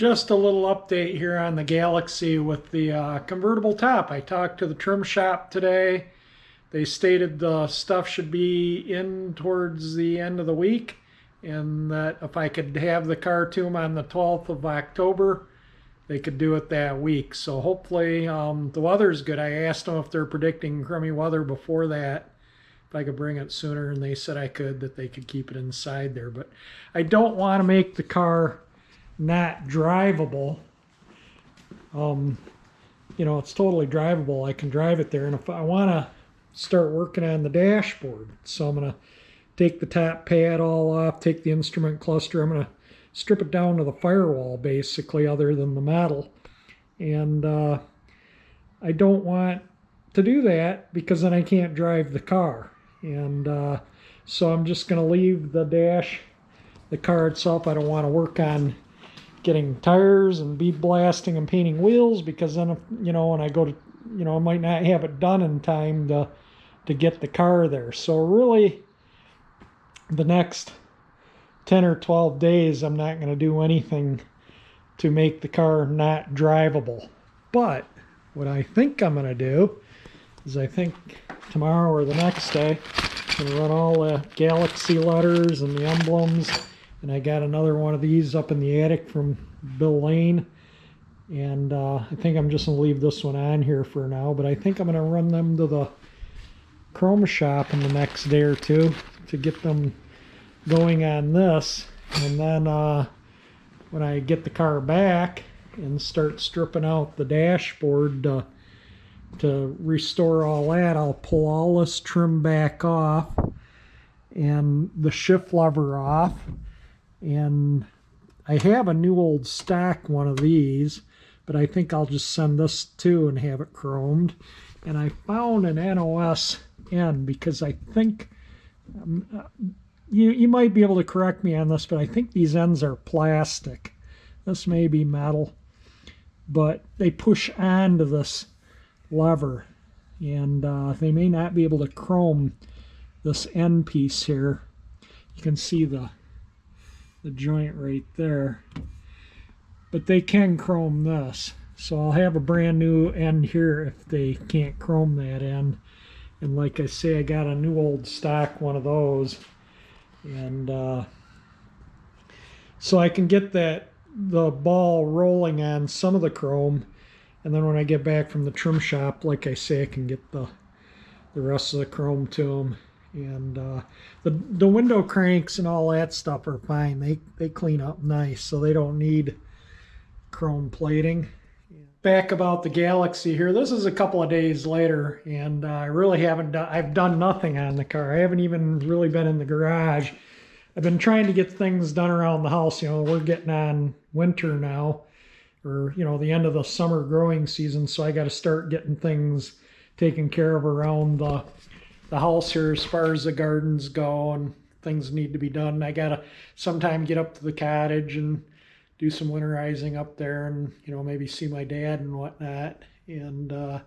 Just a little update here on the Galaxie with the convertible top. I talked to the trim shop today. They stated the stuff should be in towards the end of the week, and that if I could have the car to them on the 12th of October, they could do it that week. So hopefully the weather's good. I asked them if they're predicting crummy weather before that, if I could bring it sooner, and they said I could, that they could keep it inside there. But I don't want to make the car not drivable. It's totally drivable. I can drive it there, and if I want to start working on the dashboard, so I'm going to take the top pad all off, take the instrument cluster, I'm going to strip it down to the firewall basically, other than the metal. And I don't want to do that because then I can't drive the car. And so I'm just going to leave the car itself. I don't want to work on getting tires and bead blasting and painting wheels, because then, when I go to, I might not have it done in time to get the car there. So really, the next 10 or 12 days, I'm not going to do anything to make the car not drivable. But what I think I'm going to do is, I think tomorrow or the next day, I'm going to run all the Galaxie letters and the emblems. And I got another one of these up in the attic from Bill Lane. And I think I'm just going to leave this one on here for now. But I think I'm going to run them to the chrome shop in the next day or two to get them going on this. And then when I get the car back and start stripping out the dashboard to restore all that, I'll pull all this trim back off and the shift lever off. And I have a new old stock one of these, but I think I'll just send this too and have it chromed. And I found an NOS end, because I think you might be able to correct me on this, but I think these ends are plastic. This may be metal, but they push onto this lever, and they may not be able to chrome this end piece here. You can see the joint right there, but they can chrome this. So I'll have a brand new end here if they can't chrome that end. And like I say, I got a new old stock one of those, and so I can get the ball rolling on some of the chrome, and then when I get back from the trim shop, like I say, I can get the rest of the chrome to them. And the window cranks and all that stuff are fine. They clean up nice, so they don't need chrome plating. Back about the Galaxie here, this is a couple of days later, and I really haven't done, I've done nothing on the car. I haven't even really been in the garage. I've been trying to get things done around the house. We're getting on winter now, or the end of the summer growing season, so I got to start getting things taken care of around the house here as far as the gardens go, and things need to be done. I gotta sometime get up to the cottage and do some winterizing up there, and maybe see my dad and whatnot. And about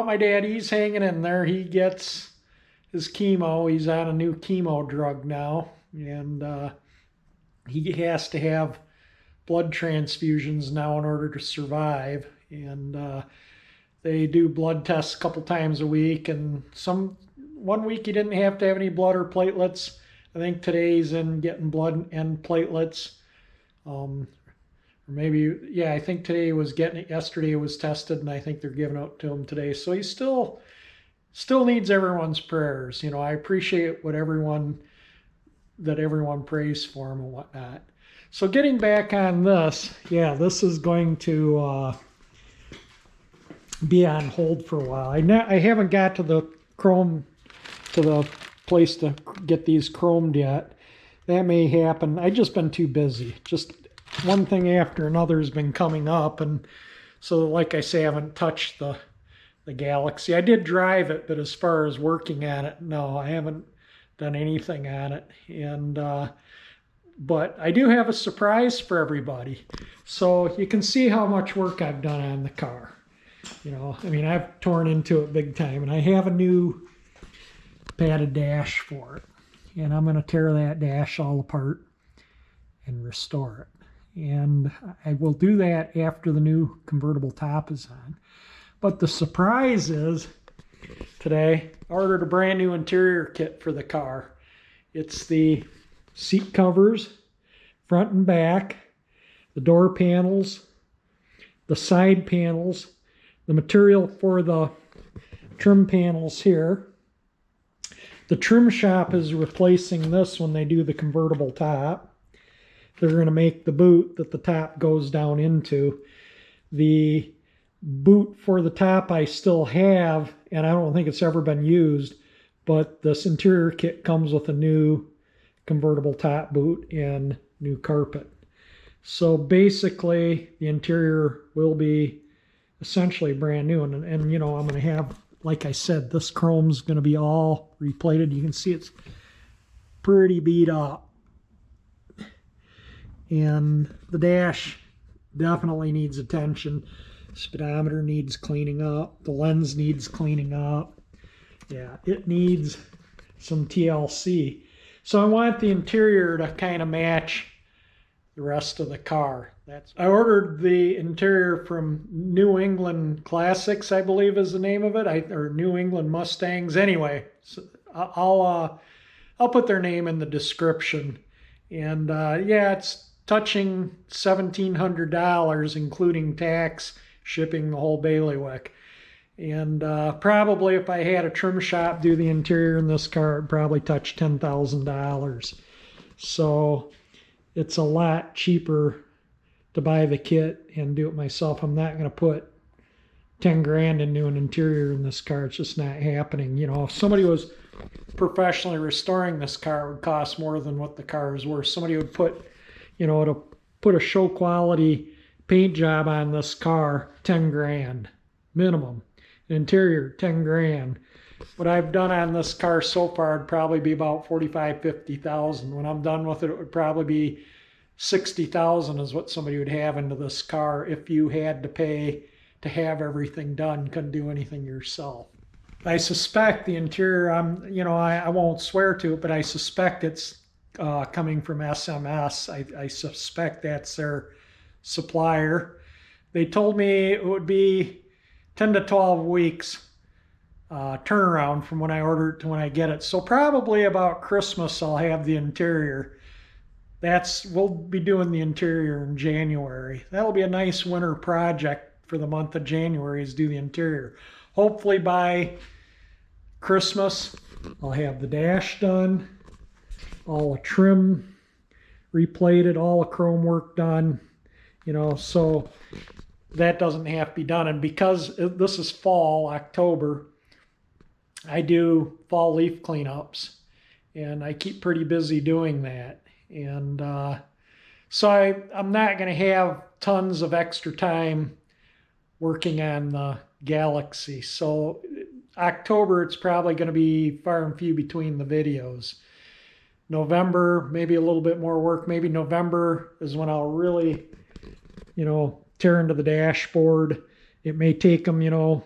my dad, he's hanging in there. He gets his chemo. He's on a new chemo drug now, and he has to have blood transfusions now in order to survive. And they do blood tests a couple times a week, and one week he didn't have to have any blood or platelets. I think today he's in getting blood and platelets. Or maybe, yeah, I think today he was getting it. Yesterday it was tested, and I think they're giving it to him today. So he still needs everyone's prayers. I appreciate that everyone prays for him and whatnot. So getting back on this, yeah, this is going to be on hold for a while. I haven't got to the place to get these chromed yet. That may happen. I've just been too busy. Just one thing after another has been coming up, and so like I say, I haven't touched the Galaxie. I did drive it, but as far as working on it, no, I haven't done anything on it. And but I do have a surprise for everybody. So you can see how much work I've done on the car. I've torn into it big time, and I have a new padded dash for it. And I'm going to tear that dash all apart and restore it. And I will do that after the new convertible top is on. But the surprise is, today I ordered a brand new interior kit for the car. It's the seat covers, front and back, the door panels, the side panels, the material for the trim panels here. The trim shop is replacing this when they do the convertible top. They're going to make the boot that the top goes down into. The boot for the top I still have, and I don't think it's ever been used, but this interior kit comes with a new convertible top boot and new carpet. So basically the interior will be essentially brand new, and you know, I'm going to have, like I said, this chrome's going to be all replated. You can see it's pretty beat up, and the dash definitely needs attention. Speedometer needs cleaning up, the lens needs cleaning up. Yeah, it needs some TLC. So I want the interior to kind of match the rest of the car. I ordered the interior from New England Classics, I believe is the name of it, or New England Mustangs. Anyway, so I'll put their name in the description. And yeah, it's touching $1,700, including tax, shipping, the whole bailiwick. And probably if I had a trim shop do the interior in this car, it'd probably touch $10,000. So it's a lot cheaper to buy the kit and do it myself. I'm not going to put 10 grand into an interior in this car. It's just not happening. You know, if somebody was professionally restoring this car, it would cost more than what the car is worth. Somebody would put, you know, to put a show quality paint job on this car, 10 grand minimum. An interior, 10 grand. What I've done on this car so far would probably be about 45, 50,000. When I'm done with it, it would probably be 60,000 is what somebody would have into this car if you had to pay to have everything done, couldn't do anything yourself. I suspect the interior, you know, I won't swear to it, but I suspect it's coming from SMS. I suspect that's their supplier. They told me it would be 10 to 12 weeks turnaround from when I order it to when I get it. So probably about Christmas I'll have the interior. We'll be doing the interior in January. That'll be a nice winter project for the month of January, is do the interior. Hopefully by Christmas I'll have the dash done, all the trim replated, all the chrome work done, you know, so that doesn't have to be done. And because this is fall, October, I do fall leaf cleanups, and I keep pretty busy doing that. And so I'm not going to have tons of extra time working on the Galaxie. So October, it's probably going to be far and few between the videos. November, maybe a little bit more work. Maybe November is when I'll really, you know, tear into the dashboard. It may take them, you know,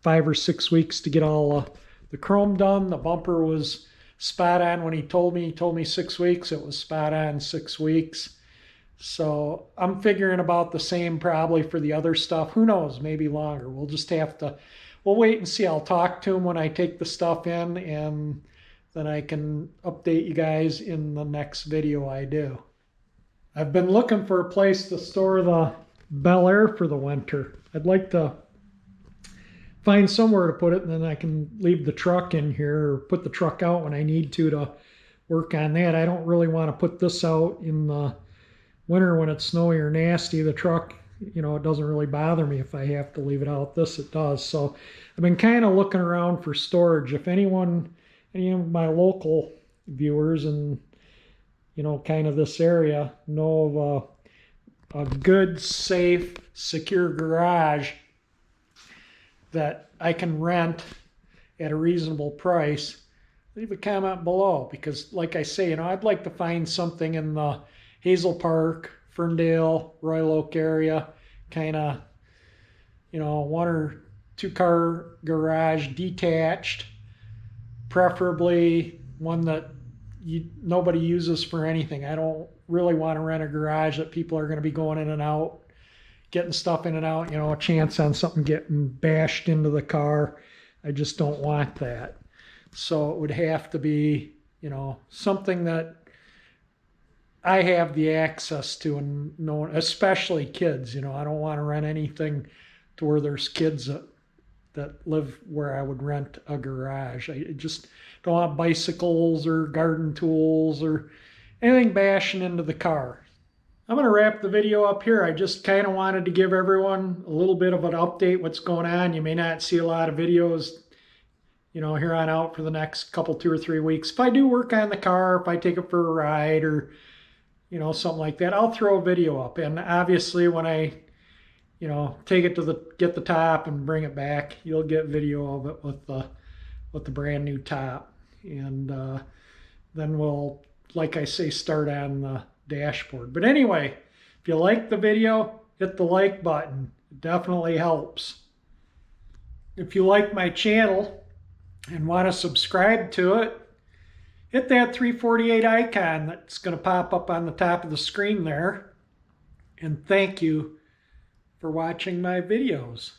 5 or 6 weeks to get all the chrome done. The bumper was spot on when he told me 6 weeks. It was spot on 6 weeks. So I'm figuring about the same probably for the other stuff. Who knows, maybe longer. We'll just have to, we'll wait and see. I'll talk to him when I take the stuff in, and then I can update you guys in the next video I do. I've been looking for a place to store the Bel Air for the winter. I'd like to find somewhere to put it, and then I can leave the truck in here or put the truck out when I need to work on that. I don't really want to put this out in the winter when it's snowy or nasty. The truck, you know, it doesn't really bother me if I have to leave it out. This it does. So I've been kind of looking around for storage. If any of my local viewers and, you know, kind of this area know of a good, safe, secure garage that I can rent at a reasonable price, leave a comment below. Because like I say, you know, I'd like to find something in the Hazel Park, Ferndale, Royal Oak area, kind of, you know, 1 or 2 car garage, detached, preferably one that nobody uses for anything. I don't really want to rent a garage that people are going to be going in and out, getting stuff in and out, a chance on something getting bashed into the car. I just don't want that. So it would have to be, something that I have the access to, and especially kids. I don't want to rent anything to where there's kids that live where I would rent a garage. I just don't want bicycles or garden tools or anything bashing into the car. I'm going to wrap the video up here. I just kind of wanted to give everyone a little bit of an update what's going on. You may not see a lot of videos, here on out for the next couple, 2 or 3 weeks. If I do work on the car, if I take it for a ride or, something like that, I'll throw a video up. And obviously when I, take it to get the top and bring it back, you'll get video of it with the brand new top. And then we'll, like I say, start on the dashboard. But anyway, if you like the video, hit the like button. It definitely helps. If you like my channel and want to subscribe to it, hit that 348 icon that's going to pop up on the top of the screen there. And thank you for watching my videos.